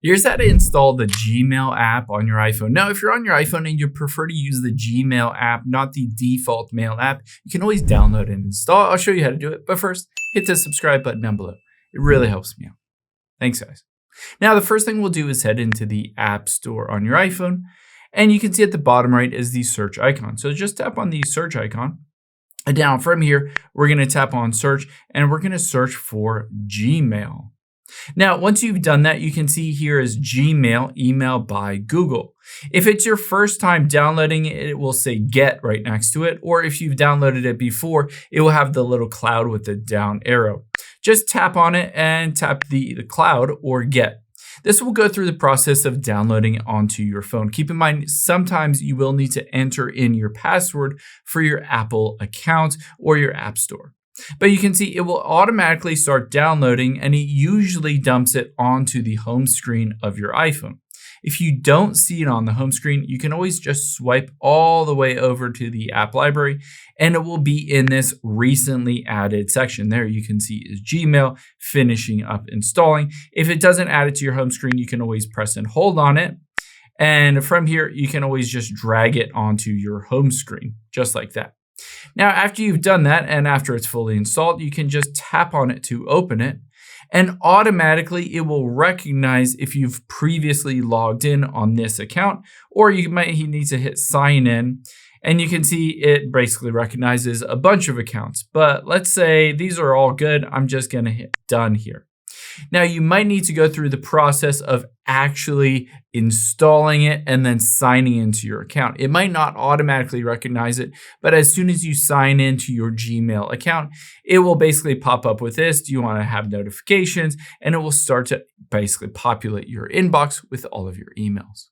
Here's how to install the Gmail app on your iPhone. Now, if you're on your iPhone and you prefer to use the Gmail app, not the default mail app, you can always download and install. I'll show you how to do it. But first, hit the subscribe button down below. It really helps me out. Thanks, guys. Now, the first thing we'll do is head into the App Store on your iPhone. And you can see at the bottom right is the search icon. So just tap on the search icon. And down from here, we're going to tap on search and we're going to search for Gmail. Now, once you've done that, you can see here is Gmail, email by Google. If it's your first time downloading it, it will say get right next to it. Or if you've downloaded it before, it will have the little cloud with the down arrow. Just tap on it and tap the cloud or get. This will go through the process of downloading it onto your phone. Keep in mind, sometimes you will need to enter in your password for your Apple account or your App Store. But you can see it will automatically start downloading and it usually dumps it onto the home screen of your iPhone. If you don't see it on the home screen, you can always just swipe all the way over to the app library and it will be in this recently added section. There you can see is Gmail finishing up installing. If it doesn't add it to your home screen, you can always press and hold on it. And from here, you can always just drag it onto your home screen, just like that. Now, after you've done that and after it's fully installed, you can just tap on it to open it and automatically it will recognize if you've previously logged in on this account, or you might need to hit sign in and you can see it basically recognizes a bunch of accounts. But let's say these are all good. I'm just going to hit done here. Now, you might need to go through the process of actually installing it and then signing into your account. It might not automatically recognize it, but as soon as you sign into your Gmail account, it will basically pop up with this. Do you want to have notifications? And it will start to basically populate your inbox with all of your emails.